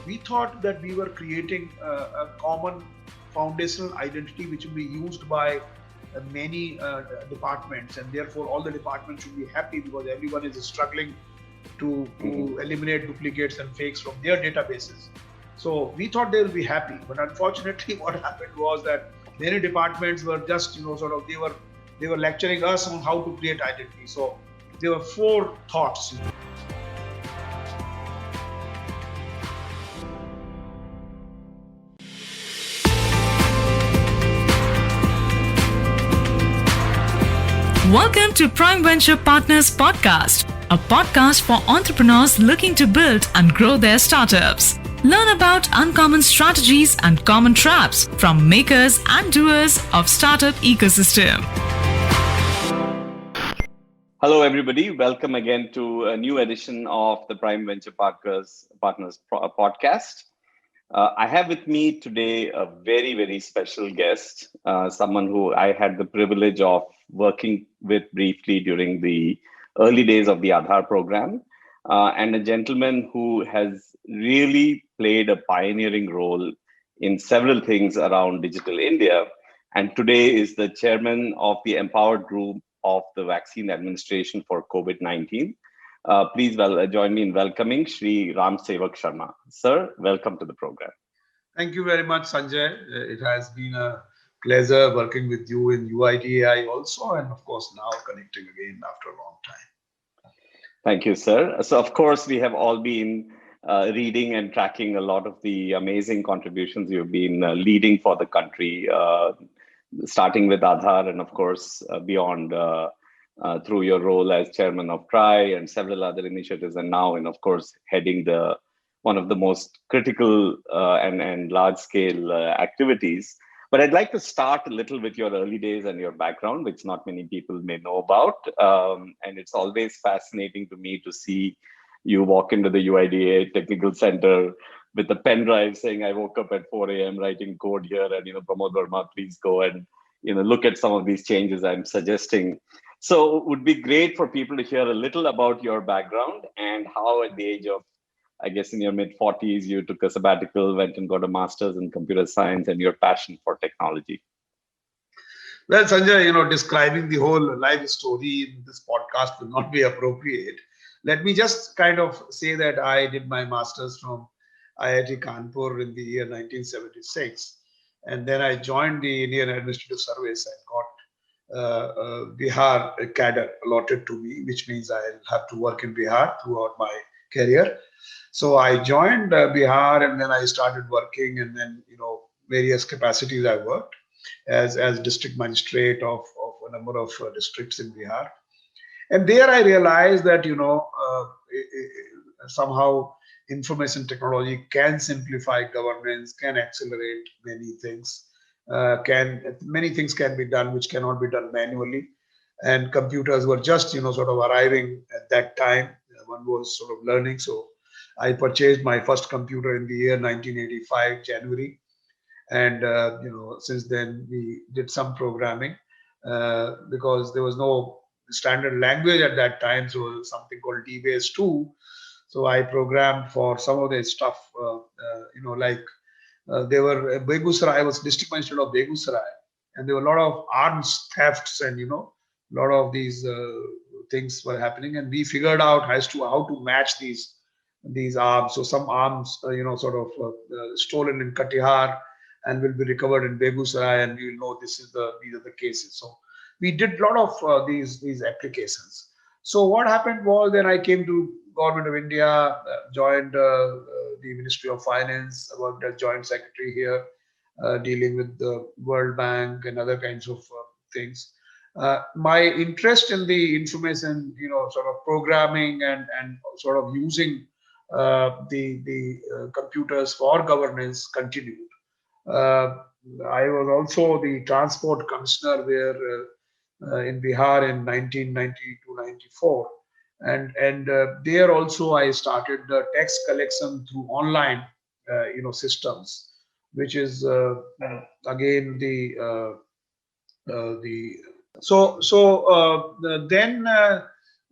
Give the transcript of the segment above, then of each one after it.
we thought that we were creating a common foundational identity which will be used by many departments, and therefore all the departments should be happy because everyone is struggling to eliminate duplicates and fakes from their databases. So we thought they will be happy, but unfortunately what happened was that many departments were just they were lecturing us on how to create identity. So there were four thoughts. Welcome to Prime Venture Partners Podcast, a podcast for entrepreneurs looking to build and grow their startups. Learn about uncommon strategies and common traps from makers and doers of startup ecosystem. Hello, everybody. Welcome again to a new edition of the Prime Venture Partners podcast. I have with me today a very, very special guest, someone who I had the privilege of working with briefly during the early days of the Aadhaar program, and a gentleman who has really played a pioneering role in several things around digital India, and today is the chairman of the Empowered Group of the Vaccine Administration for COVID-19. Please join me in welcoming Shri Sewak Sharma. Sir, welcome to the program. Thank you very much, Sanjay. It has been a pleasure working with you in UIDAI also, and of course now connecting again after a long time. Thank you, sir. So of course, we have all been reading and tracking a lot of the amazing contributions you've been leading for the country, starting with Aadhaar and of course beyond through your role as chairman of TRAI and several other initiatives, and now, and of course, heading one of the most critical and large-scale activities. But I'd like to start a little with your early days and your background, which not many people may know about. And it's always fascinating to me to see you walk into the UIDA Technical Center with a pen drive saying, I woke up at 4 a.m. writing code here, and, Pramod Verma, please go and, look at some of these changes I'm suggesting. So it would be great for people to hear a little about your background and how at the age of, I guess in your mid-40s, you took a sabbatical, went and got a master's in computer science, and your passion for technology. Well, Sanjay, describing the whole life story in this podcast will not be appropriate. Let me just kind of say that I did my master's from IIT Kanpur in the year 1976. And then I joined the Indian Administrative Service and got Bihar cadre allotted to me, which means I'll have to work in Bihar throughout my career. So I joined Bihar, and then I started working, and then, various capacities I worked as district magistrate of a number of districts in Bihar. And there I realized that, somehow information technology can simplify governance, can accelerate many things. Many things can be done which cannot be done manually, and computers were just sort of arriving at that time. One was sort of learning. So I purchased my first computer in the year 1985 January, and since then we did some programming because there was no standard language at that time, so there was something called DBase 2. So I programmed for some of the stuff, there were Begusarai. I was district magistrate of Begusarai, and there were a lot of arms thefts, and a lot of these things were happening, and we figured out as to how to match these arms. So some arms, stolen in Katihar and will be recovered in Begusarai, and we will know these are the cases. So we did a lot of these applications. So what happened was, then I came to Government of India, joined the Ministry of Finance, worked as joint secretary here, dealing with the World Bank and other kinds of things. My interest in the information, sort of programming and sort of using the computers for governance continued. I was also the transport commissioner in Bihar in 1990-94. And there also I started the tax collection through online, systems, which is again then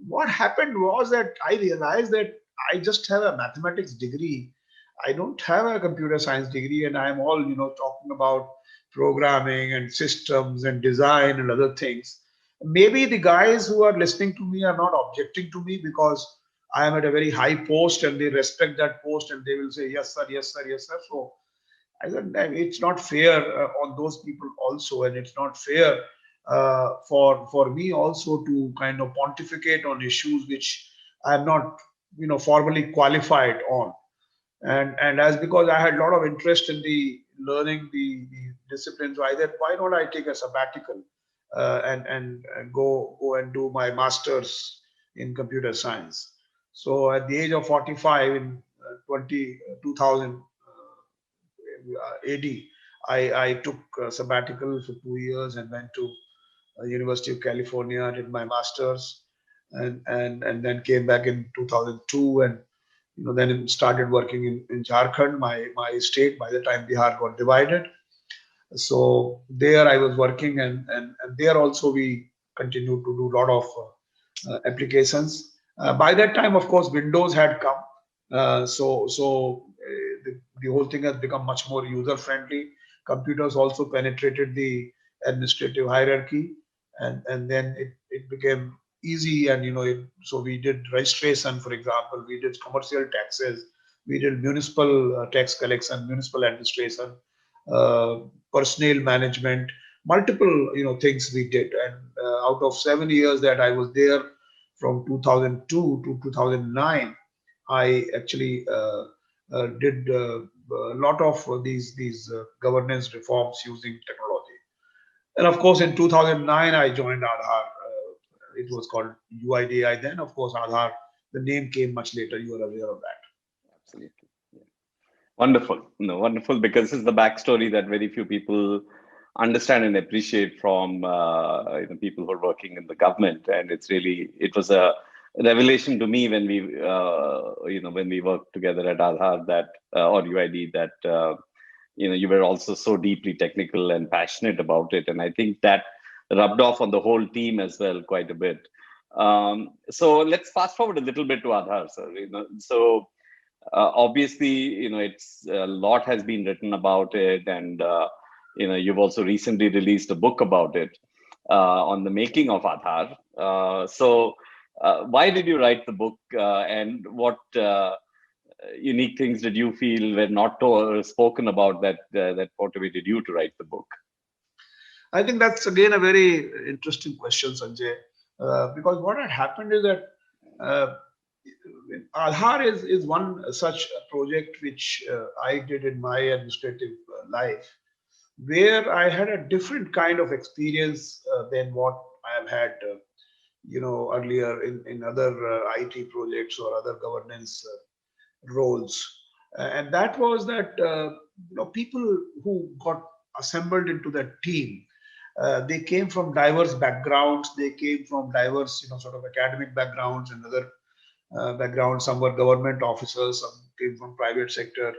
what happened was that I realized that I just have a mathematics degree. I don't have a computer science degree, and I'm all, talking about programming and systems and design and other things. Maybe the guys who are listening to me are not objecting to me because I am at a very high post and they respect that post and they will say, yes, sir, yes, sir, yes, sir. So I said, it's not fair on those people also, and it's not fair for me also to kind of pontificate on issues which I'm not, formally qualified on. And as because I had a lot of interest in the learning the disciplines, so I said, why don't I take a sabbatical and go and do my master's in computer science. So at the age of 45 in 2000 AD, I took a sabbatical for 2 years and went to University of California, did my master's, and then came back in 2002, and then started working in Jharkhand, my state. By the time Bihar got divided, so there I was working, and there also we continued to do a lot of applications. By that time, of course, Windows had come, the whole thing has become much more user friendly. Computers also penetrated the administrative hierarchy, and then it became easy, and so we did registration, for example, we did commercial taxes, we did municipal tax collection, municipal administration, uh, personnel management, multiple things we did. And out of 7 years that I was there, from 2002 to 2009, I actually did a lot of these governance reforms using technology. And of course, in 2009, I joined Aadhaar. It was called UIDI then. Of course, Aadhaar, the name came much later. You are aware of that. Absolutely. Yeah. Wonderful. No, wonderful, because this is the backstory that very few people understand and appreciate from people who are working in the government. And it was a revelation to me when we worked together at Aadhaar or UID that you were also so deeply technical and passionate about it. And I think that rubbed off on the whole team as well quite a bit. So let's fast forward a little bit to Aadhaar, sir. So obviously, it's a lot has been written about it, and you've also recently released a book about it on the making of Aadhaar. So why did you write the book, and what unique things did you feel were not spoken about that motivated you to write the book? I think that's again a very interesting question, Sanjay, because what had happened is that Aadhaar is one such project which I did in my administrative life, where I had a different kind of experience than what I have had, earlier in other IT projects or other governance roles. And that was that, people who got assembled into that team, they came from diverse backgrounds. They came from diverse, sort of academic backgrounds and other backgrounds. Some were government officers, some came from private sector,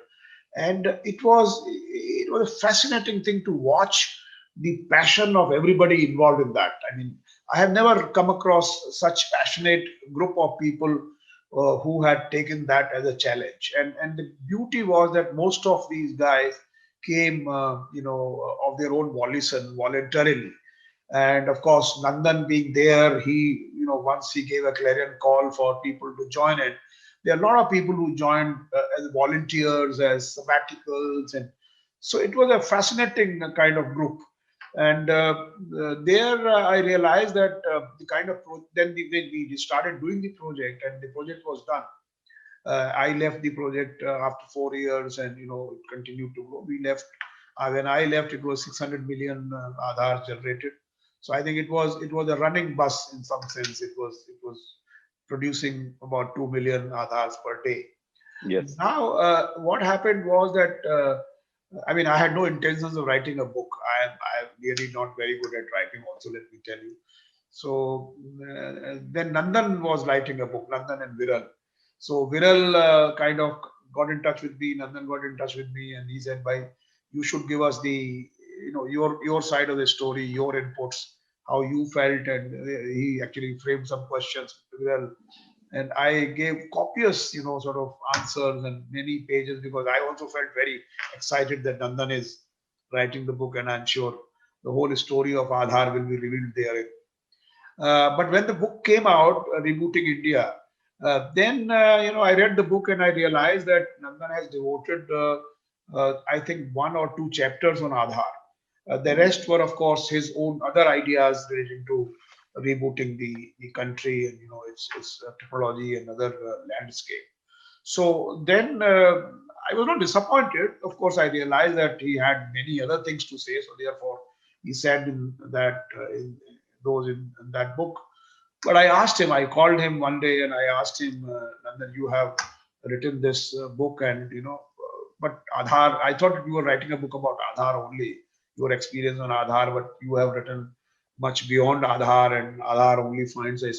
and it was a fascinating thing to watch the passion of everybody involved in that. I mean, I have never come across such passionate group of people who had taken that as a challenge. And the beauty was that most of these guys came, of their own volition, voluntarily. And of course, Nandan being there, he, once he gave a clarion call for people to join it. There are a lot of people who joined as volunteers, as sabbaticals, and so it was a fascinating kind of group. And there I realized that the kind of when we started doing the project and the project was done. I left the project after 4 years, and it continued to grow. We left when I left, it was 600 million Aadhaar generated. So I think it was a running bus in some sense. It was producing about 2 million Aadhaars per day. Yes. Now, what happened was that I had no intentions of writing a book. I am really not very good at writing. Also, let me tell you. So then Nandan was writing a book. Nandan and Viral. So Viral kind of got in touch with me. Nandan got in touch with me, and he said, "Bhai, you should give us the your side of the story, your inputs, how you felt." And he actually framed some questions with Viral. and I gave copious, sort of answers and many pages, because I also felt very excited that Nandan is writing the book, and I'm sure the whole story of Aadhaar will be revealed there. But when the book came out, Rebooting India, then I read the book and I realized that Nandan has devoted, I think, 1 or 2 chapters on Aadhaar. The rest were, of course, his own other ideas relating to rebooting the country and its technology and other landscape. So then I was not disappointed. Of course, I realized that he had many other things to say. So therefore, he said in that in that book. But I asked him. I called him one day and I asked him, Nandan, you have written this book, and but Aadhaar. I thought you were writing a book about Aadhaar only, your experience on Aadhaar, but you have written much beyond Aadhaar, and Aadhaar only finds a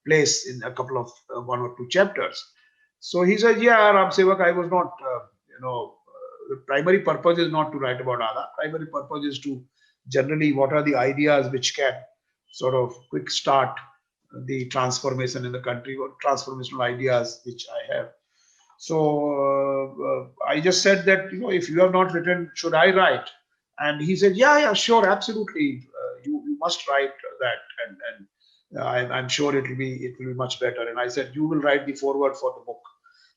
place in a couple of 1 or 2 chapters. So he said, "Yeah, Ram Sewak, I was not, the primary purpose is not to write about Aadhaar. Primary purpose is to generally what are the ideas which can sort of quick start the transformation in the country, or transformational ideas which I have." So I just said that, if you have not written, should I write? And he said, yeah, sure, absolutely. You must write that, and I'm sure it will be much better. And I said, you will write the foreword for the book.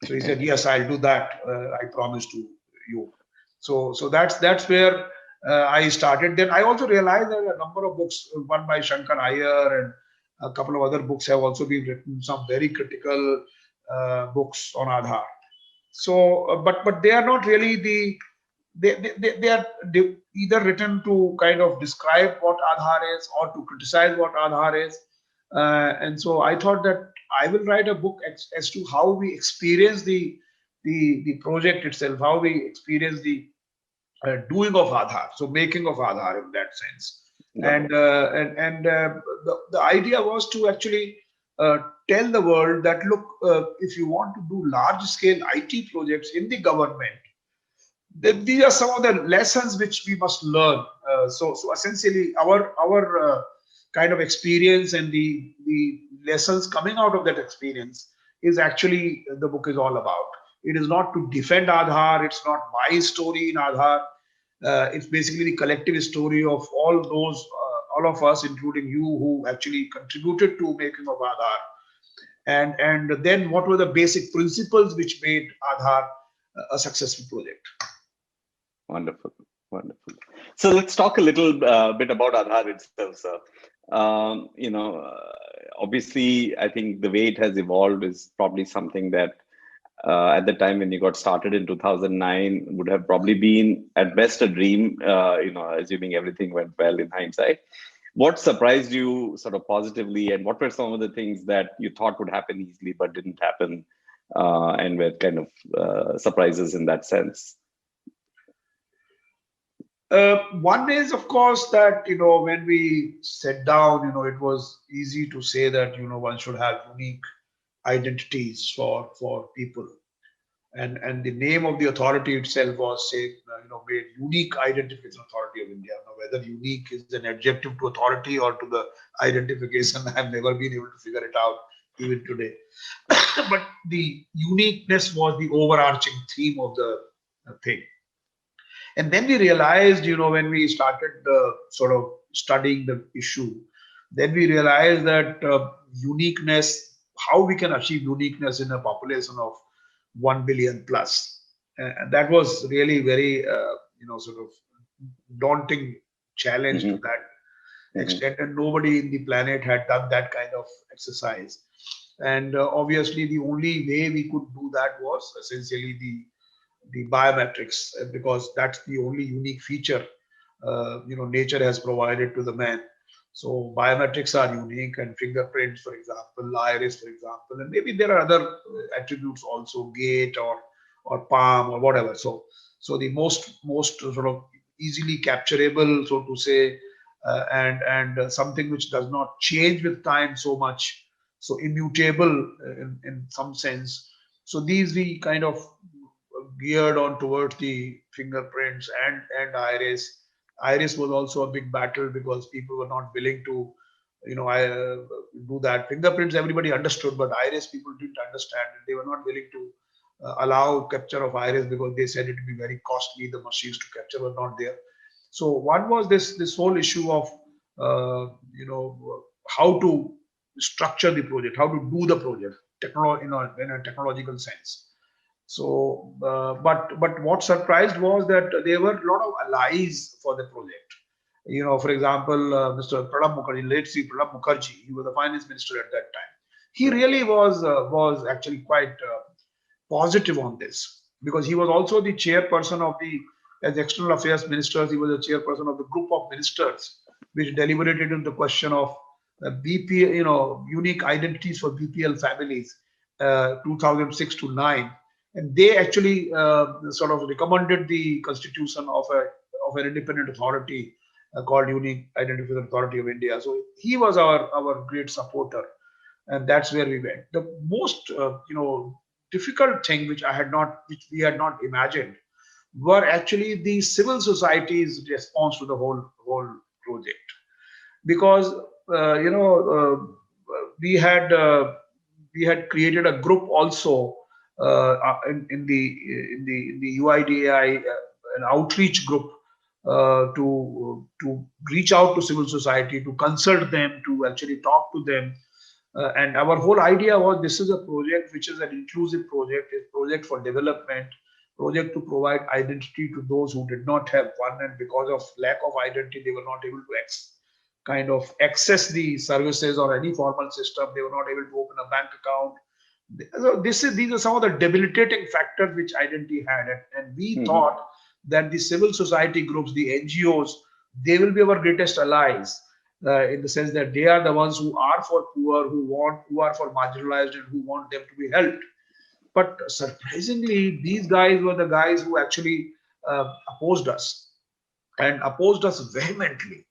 So he said, yes, I'll do that. I promise to you. So that's where I started. Then I also realized that a number of books, one by Shankar Iyer and a couple of other books, have also been written, some very critical books on Aadhaar. So, but they are not really they are either written to kind of describe what Aadhaar is or to criticize what Aadhaar is. And so I thought that I will write a book as to how we experience the project itself, how we experience the doing of Aadhaar, so making of Aadhaar in that sense. And the idea was to actually tell the world that, look, if you want to do large scale IT projects in the government, these are some of the lessons which we must learn. So essentially, our kind of experience and the lessons coming out of that experience is actually the book is all about. It is not to defend Aadhaar. It's not my story in Aadhaar. It's basically the collective story of all of us, including you, who actually contributed to making of Aadhaar. And then what were the basic principles which made Aadhaar a successful project. Wonderful. So let's talk a little bit about Aadhaar itself, sir. Obviously, I think the way it has evolved is probably something that at the time when you got started in 2009 would have probably been at best a dream, assuming everything went well in hindsight. What surprised you sort of positively, and what were some of the things that you thought would happen easily but didn't happen, and were kind of surprises in that sense? One is, of course, that when we sat down, it was easy to say that one should have unique identities for people, and the name of the authority itself was made Unique Identification Authority of India. Now, whether unique is an adjective to authority or to the identification, I've never been able to figure it out even today. But the uniqueness was the overarching theme of the thing. And then we realized, when we started sort of studying the issue, then we realized that uniqueness, how we can achieve uniqueness in a population of 1 billion plus. And that was really very, sort of daunting challenge to that extent. And nobody in the planet had done that kind of exercise. And obviously, the only way we could do that was essentially the biometrics, because that's the only unique feature nature has provided to the man. So biometrics are unique, and fingerprints, for example, iris, for example, and maybe there are other attributes also, gait or palm or whatever. So the most sort of easily capturable, so to say, and something which does not change with time so much, so immutable in some sense. So these we kind of geared on towards the fingerprints and iris. Iris was also a big battle because people were not willing to I do that. Fingerprints, everybody understood, but iris people didn't understand, and they were not willing to allow capture of iris because they said it would be very costly. The machines to capture were not there. So one was this whole issue of how to structure the project, how to do the project, in a technological sense. So, but what surprised was that there were a lot of allies for the project. For example, Mr. Pranab Mukherjee, late Sri Pranab Mukherjee, he was the finance minister at that time. He really was actually quite positive on this because he was also the chairperson of as external affairs ministers. He was the chairperson of the group of ministers which deliberated on the question of BPL, unique identities for BPL families, 2006 to 9, and they actually sort of recommended the constitution of an independent authority called Unique Identification Authority of India. So he was our great supporter, and that's where we went. The most difficult thing which we had not imagined were actually the civil society's response to the whole project, because we had created a group also in the UIDAI, an outreach group to reach out to civil society, to consult them, to actually talk to them. And our whole idea was this is a project which is an inclusive project, a project for development, project to provide identity to those who did not have one, and because of lack of identity, they were not able to access the services or any formal system. They were not able to open a bank account. So these are some of the debilitating factors which identity had, and we thought that the civil society groups, the NGOs, they will be our greatest allies, in the sense that they are the ones who are for poor, who are for marginalized, and who want them to be helped. But surprisingly, these guys were the guys who actually opposed us, and opposed us vehemently.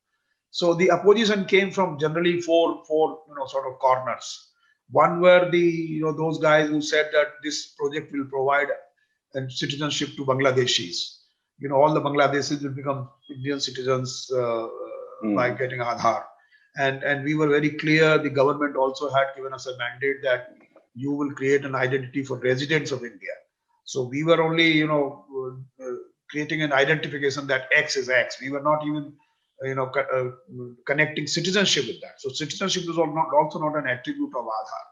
So the opposition came from generally four sort of corners. One were those guys who said that this project will provide citizenship to Bangladeshis. All the Bangladeshis will become Indian citizens by getting Aadhaar. And we were very clear. The government also had given us a mandate that you will create an identity for residents of India. So we were only, creating an identification that X is X. We were not even, connecting citizenship with that. So citizenship is also not an attribute of Aadhaar.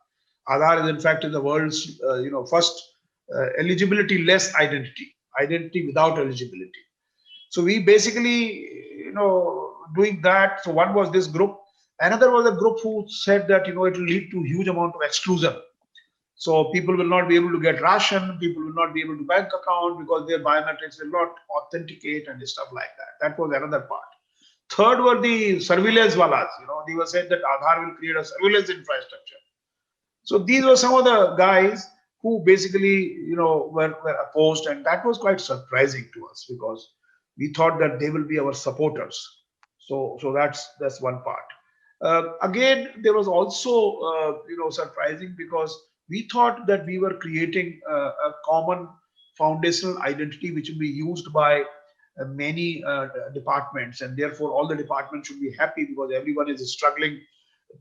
Aadhaar is in fact the world's, first eligibility-less identity without eligibility. So we basically, doing that. So one was this group. Another was a group who said that, it will lead to huge amount of exclusion. So people will not be able to get ration, people will not be able to bank account because their biometrics will not authenticate and stuff like that. That was another part. Third were the surveillance walas. They were said that Aadhaar will create a surveillance infrastructure. So these were some of the guys who basically, were opposed, and that was quite surprising to us because we thought that they will be our supporters. So that's one part. Again, there was also, surprising because we thought that we were creating a common foundational identity which will be used by many departments, and therefore all the departments should be happy because everyone is struggling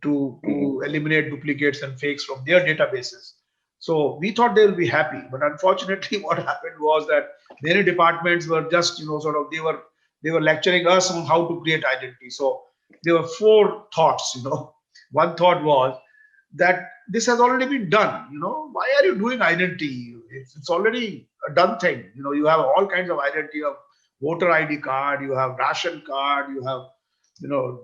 to eliminate duplicates and fakes from their databases. So we thought they will be happy, but unfortunately, what happened was that many departments were just, they were lecturing us on how to create identity. So there were four thoughts. One thought was that this has already been done. Why are you doing identity? It's already a done thing. You have all kinds of identity of voter ID card, you have ration card, you have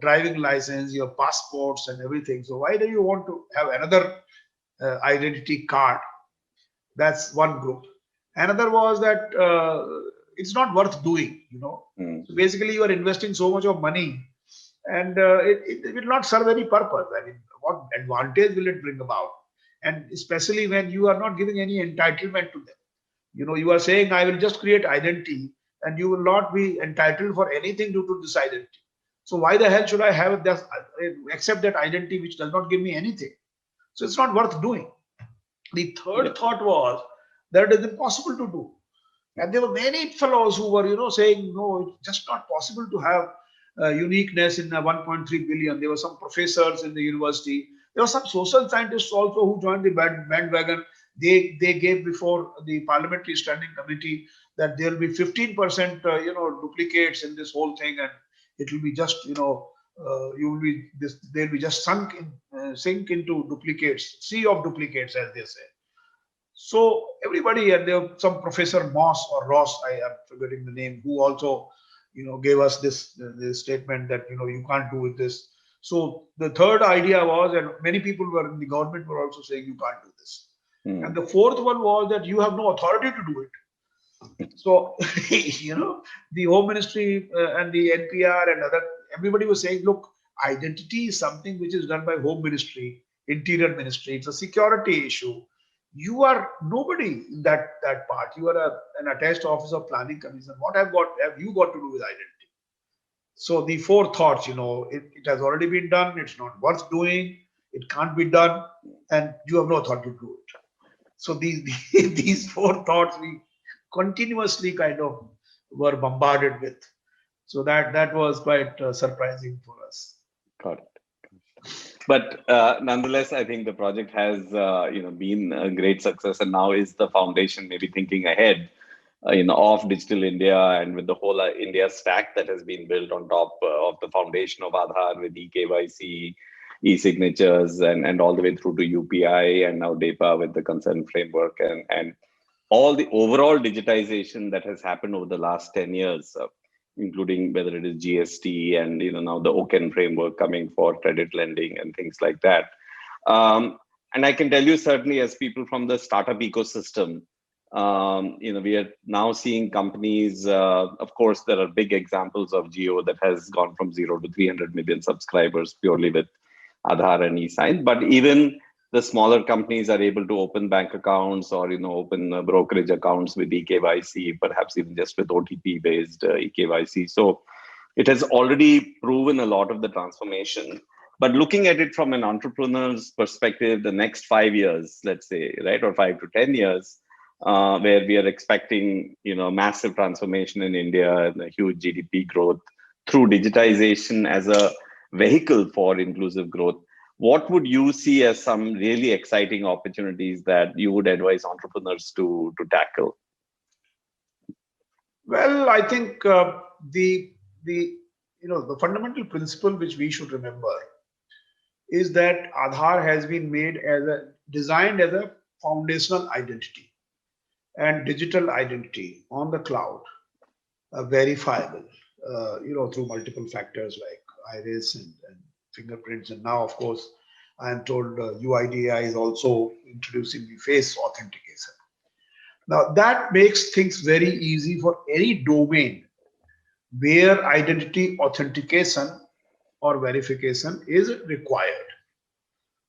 driving license, you have passports and everything. So why do you want to have another identity card? That's one group. Another was that it's not worth doing. So basically, you are investing so much of money, and it will not serve any purpose. I mean, what advantage will it bring about? And especially when you are not giving any entitlement to them. You are saying, I will just create identity, and you will not be entitled for anything due to this identity. So why the hell should I have this, accept that identity which does not give me anything? So it's not worth doing. The third thought was that it is impossible to do. And there were many fellows who were, saying, no, it's just not possible to have uniqueness in 1.3 billion. There were some professors in the university. There were some social scientists also who joined the bandwagon. They gave before the parliamentary standing committee that there will be 15% duplicates in this whole thing, and it will be just you will be this they'll be just sink into duplicates, sea of duplicates, as they say. So everybody, and there was some Professor Moss or Ross, I am forgetting the name, who also gave us this statement that you can't do with this. So the third idea was, and many people were in the government were also saying you can't do this. And the fourth one was that you have no authority to do it. So the Home Ministry and the NPR and everybody was saying, look, identity is something which is done by Home Ministry, Interior Ministry. It's a security issue. You are nobody in that part. You are an attached office of planning commission. What have you got to do with identity? So the four thoughts, it has already been done. It's not worth doing. It can't be done, and you have no authority to do it. So these four thoughts we continuously kind of were bombarded with. So that was quite surprising for us. Got it. But nonetheless, I think the project has been a great success, and now is the foundation, maybe thinking ahead, of Digital India, and with the whole India stack that has been built on top of the foundation of Aadhaar with eKYC, e-signatures, and all the way through to UPI, and now DEPA with the consent framework, and all the overall digitization that has happened over the last 10 years. Including whether it is GST and now the OCEN framework coming for credit lending and things like that. And I can tell you, certainly as people from the startup ecosystem, we are now seeing companies, of course, there are big examples of Geo that has gone from 0 to 300 million subscribers purely with Aadhaar and eSign. But even the smaller companies are able to open bank accounts or open brokerage accounts with eKYC, perhaps even just with OTP-based eKYC. So it has already proven a lot of the transformation. But looking at it from an entrepreneur's perspective, the next 5 years, let's say, right, or 5 to 10 years, where we are expecting massive transformation in India and a huge GDP growth through digitization as a vehicle for inclusive growth. What would you see as some really exciting opportunities that you would advise entrepreneurs to tackle? Well, I think the fundamental principle which we should remember is that Aadhaar has been designed as a foundational identity and digital identity on the cloud, verifiable, through multiple factors like iris and fingerprints, and now, of course, I am told UIDAI is also introducing the face authentication. Now, that makes things very easy for any domain where identity authentication or verification is required.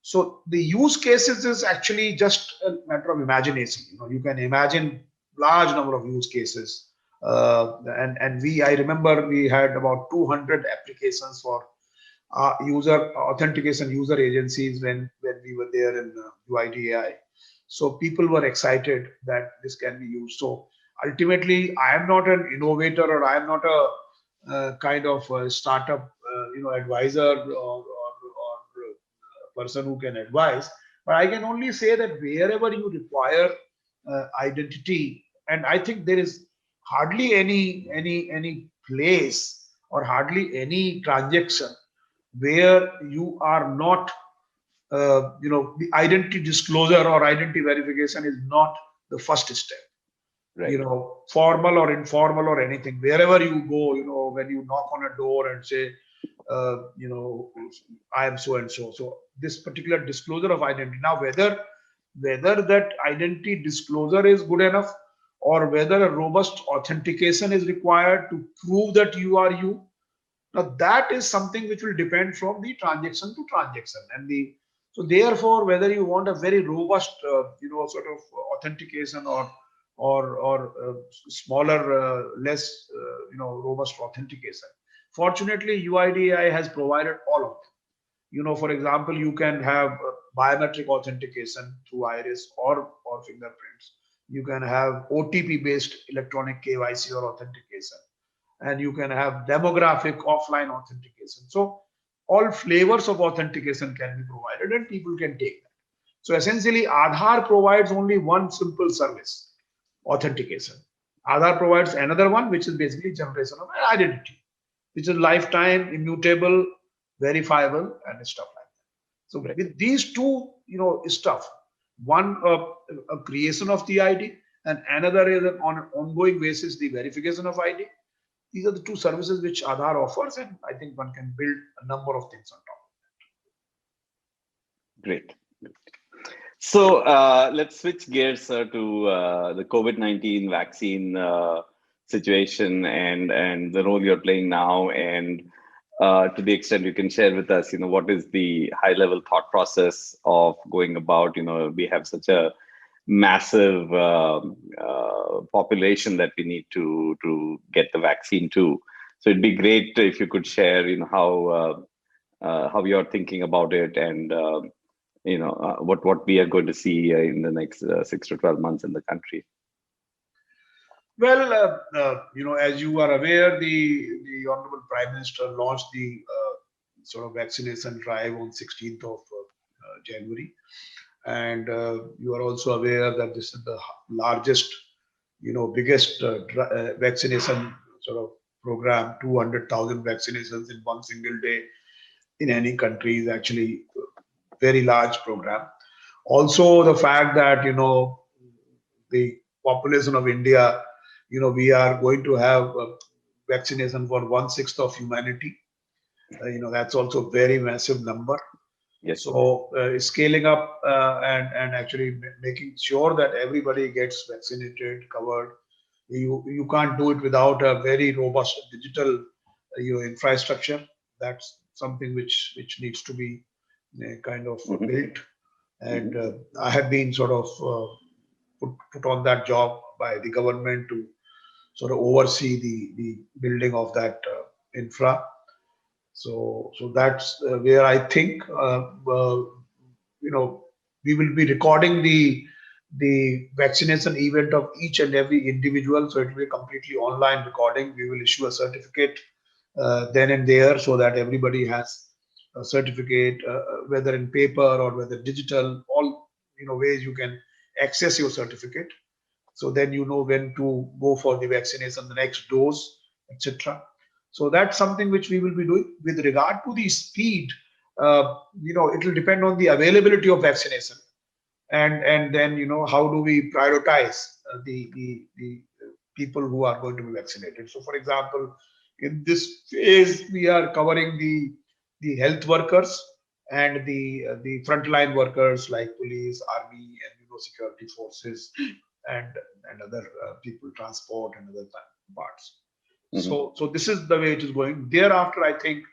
So the use cases is actually just a matter of imagination. You can imagine large number of use cases, I remember we had about 200 applications for user authentication user agencies when we were there in UIDAI. So people were excited that this can be used. So ultimately, I am not an innovator, or I am not a kind of a startup, advisor or person who can advise. But I can only say that wherever you require identity, and I think there is hardly any place or hardly any transaction where you are not, the identity disclosure or identity verification is not the first step. Right. Formal or informal or anything, wherever you go, when you knock on a door and say, I am so and so. So this particular disclosure of identity. Now, whether that identity disclosure is good enough, or whether a robust authentication is required to prove that you are you. Now, that is something which will depend from the transaction to transaction, so therefore, whether you want a very robust, sort of authentication or smaller, less, robust authentication. Fortunately, UIDAI has provided all of them. For example, you can have biometric authentication through iris or fingerprints. You can have OTP-based electronic KYC or authentication. and you can have demographic offline authentication. So all flavors of authentication can be provided and people can take that. So essentially, Aadhaar provides only one simple service, authentication. Aadhaar provides another one, which is basically generation of identity, which is lifetime, immutable, verifiable, and stuff like that. So with these two, stuff, one a creation of the ID, and another is on an ongoing basis the verification of ID. These are the two services which Aadhaar offers, and I think one can build a number of things on top of that. Great. So let's switch gears, sir, to the COVID-19 vaccine situation and the role you're playing now, and to the extent you can share with us, what is the high-level thought process of going about? We have such a massive population that we need to get the vaccine to. So it'd be great if you could share, how you're thinking about it, and what we are going to see in the next 6 to 12 months in the country. Well, as you are aware, the Honorable Prime Minister launched the sort of vaccination drive on 16th of January. And you are also aware that this is the largest, biggest vaccination sort of program. 200,000 vaccinations in one single day in any country is actually a very large program. Also, the fact that, the population of India, we are going to have vaccination for 1/6 of humanity. That's also a very massive number. Yes. So scaling up and actually making sure that everybody gets vaccinated, covered. You can't do it without a very robust digital infrastructure. That's something which needs to be kind of built. And I have been sort of put on that job by the government to sort of oversee the building of that infra. So that's where I think we will be recording the vaccination event of each and every individual. So it will be a completely online recording. We will issue a certificate then and there, so that everybody has a certificate, whether in paper or whether digital. All ways you can access your certificate. So then you know when to go for the vaccination, the next dose, etc. So that's something which we will be doing. With regard to the speed, it will depend on the availability of vaccination, and then how do we prioritize the people who are going to be vaccinated. So, for example, in this phase, we are covering the health workers and the frontline workers like police, army, and security forces, and other people, transport, and other parts. So this is the way it is going. Thereafter, I think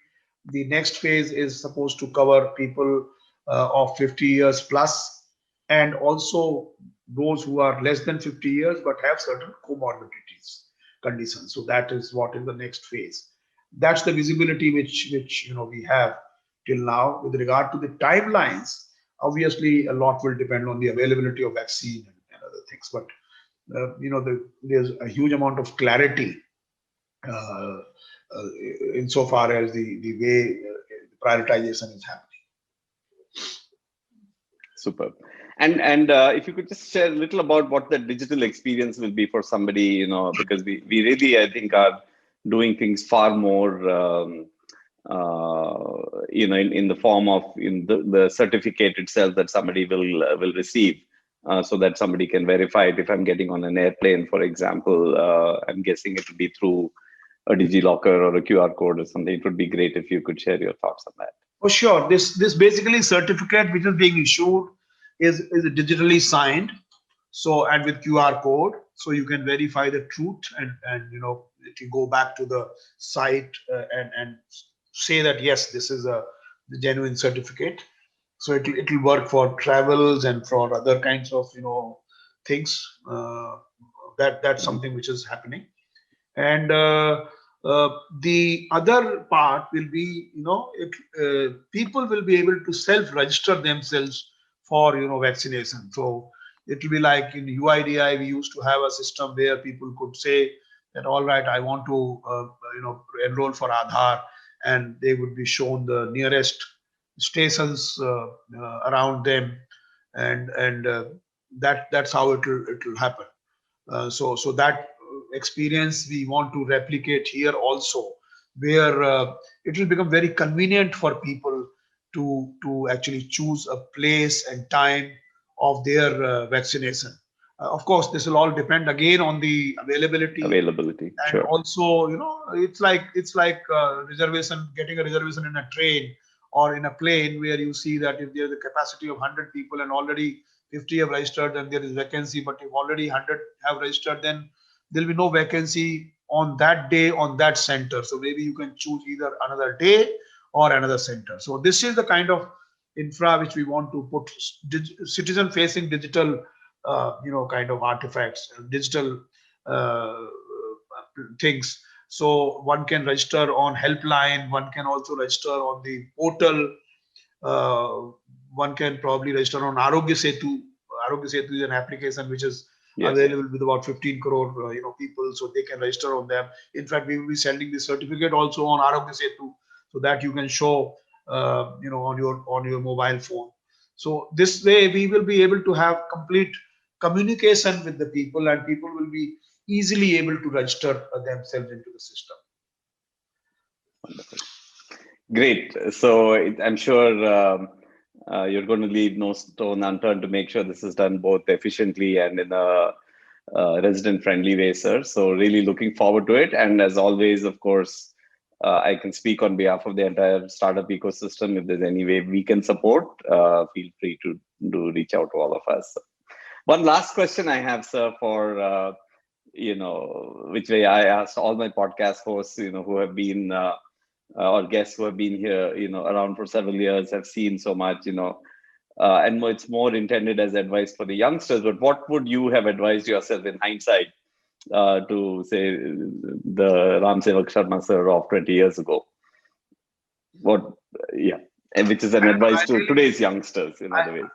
the next phase is supposed to cover people of 50 years plus, and also those who are less than 50 years but have certain comorbidities conditions. So that is what is the next phase. That's the visibility which we have till now. With regard to the timelines, obviously a lot will depend on the availability of vaccine and other things. But there's a huge amount of clarity insofar as the way prioritization is happening. Superb. And if you could just share a little about what the digital experience will be for somebody, because we really, I think, are doing things far more, in the form of the certificate itself that somebody will receive, so that somebody can verify it. If I'm getting on an airplane, for example, I'm guessing it will be through a DigiLocker or a QR code or something. It would be great if you could share your thoughts on that. Oh, sure. This basically certificate which is being issued is digitally signed, so, and with QR code, so you can verify the truth, and it will go back to the site and say that yes, this is the genuine certificate. So it will work for travels and for other kinds of things. That's something which is happening. And the other part will be, people will be able to self-register themselves for vaccination. So it will be like in UIDI, we used to have a system where people could say that all right, I want to enroll for Aadhaar, and they would be shown the nearest stations around them, and that's how it will happen. So that experience we want to replicate here also, where it will become very convenient for people to actually choose a place and time of their vaccination. Of course, this will all depend again on the availability, and Sure. also it's like reservation, getting a reservation in a train or in a plane, where you see that if there's a capacity of 100 people and already 50 have registered, then there is vacancy. But if already 100 have registered, then there'll be no vacancy on that day on that center. So maybe you can choose either another day or another center. So this is the kind of infra which we want to put, citizen facing digital kind of artifacts, digital uh, things. So one can register on helpline, one can also register on the portal, uh, one can probably register on Arogya Setu. Arogya Setu is an application which is available with about 15 crore people, so they can register on them. In fact, we will be sending the certificate also on Arogya Setu, so that you can show on your mobile phone. So this way we will be able to have complete communication with the people, and people will be easily able to register themselves into the system. Wonderful. Great. So I'm sure you're going to leave no stone unturned to make sure this is done both efficiently and in a resident-friendly way, sir. So really looking forward to it. And as always, of course, I can speak on behalf of the entire startup ecosystem. If there's any way we can support, feel free to reach out to all of us. One last question I have, sir, for which way I asked all my podcast hosts, who have been or guests who have been here, around for several years, have seen so much, and it's more intended as advice for the youngsters. But what would you have advised yourself in hindsight to say the Sewak Sharma sir of 20 years ago? And which is an advice to today's youngsters in other ways.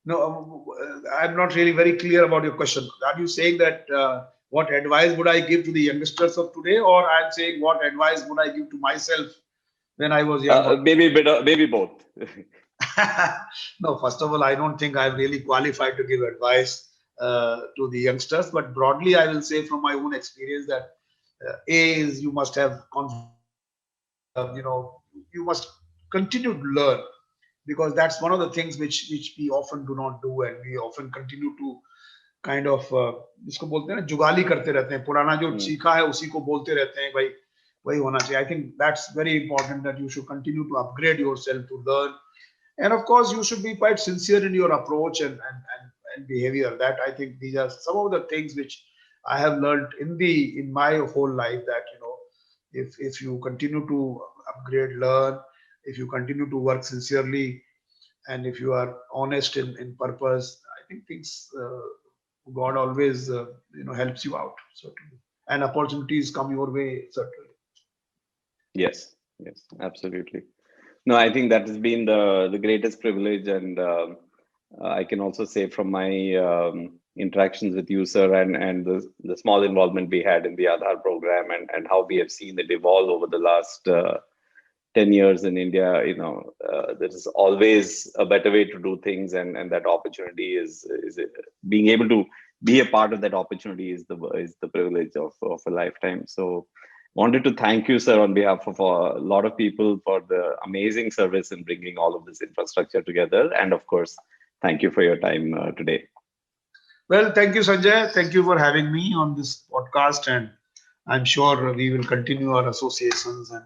No, I'm not really very clear about your question. Are you saying that what advice would I give to the youngsters of today, or I'm saying what advice would I give to myself when I was young? Maybe both. No, first of all, I don't think I'm really qualified to give advice to the youngsters. But broadly, I will say from my own experience that A is you must have confidence. You must continue to learn, because that's one of the things which we often do not do, and we often continue to kind of जिसको बोलते हैं ना जुगाली करते रहते हैं, पुराना जो सीखा है उसी को बोलते रहते हैं, भाई वही होना चाहिए. I think that's very important, that you should continue to upgrade yourself to learn, and of course you should be quite sincere in your approach and behavior. That I think these are some of the things which I have learned in my whole life, that if you continue to upgrade, learn, if you continue to work sincerely, and if you are honest in purpose, I think things God always helps you out, certainly, and opportunities come your way, certainly. Yes, absolutely. No, I think that has been the greatest privilege, and I can also say from my interactions with you, sir, and the small involvement we had in the Aadhaar program, and how we have seen it evolve over the last 10 years in India. There is always a better way to do things, and that opportunity is being able to be a part of that opportunity is the privilege of a lifetime. So wanted to thank you, sir, on behalf of a lot of people for the amazing service in bringing all of this infrastructure together. And of course, thank you for your time today. Well, thank you, Sanjay. Thank you for having me on this podcast, and I'm sure we will continue our associations and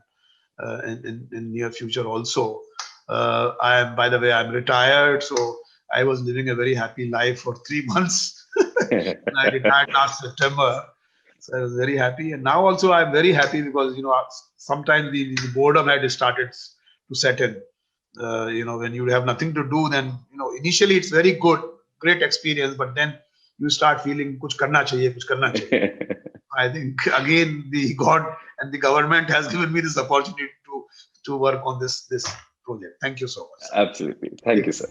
in near future also. By the way, I'm retired, so I was living a very happy life for 3 months. I retired last September, so I was very happy. And now also I'm very happy because sometimes the boredom had started to set in. When you have nothing to do, then initially it's very good, great experience, but then you start feeling kuch karna chahiye. I think again the God and the government has given me this opportunity to work on this project. Thank you so much. Absolutely. Thank you, sir.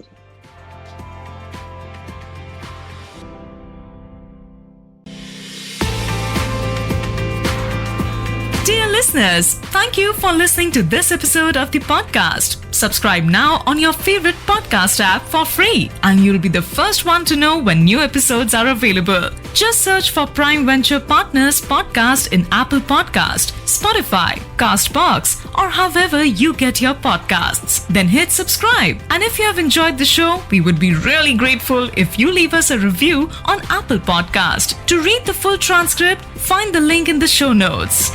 Listeners, thank you for listening to this episode of the podcast. Subscribe now on your favorite podcast app for free, and you'll be the first one to know when new episodes are available. Just search for Prime Venture Partners Podcast in Apple Podcast, Spotify, Castbox, or however you get your podcasts. Then hit subscribe. And if you have enjoyed the show, we would be really grateful if you leave us a review on Apple Podcast. To read the full transcript, find the link in the show notes.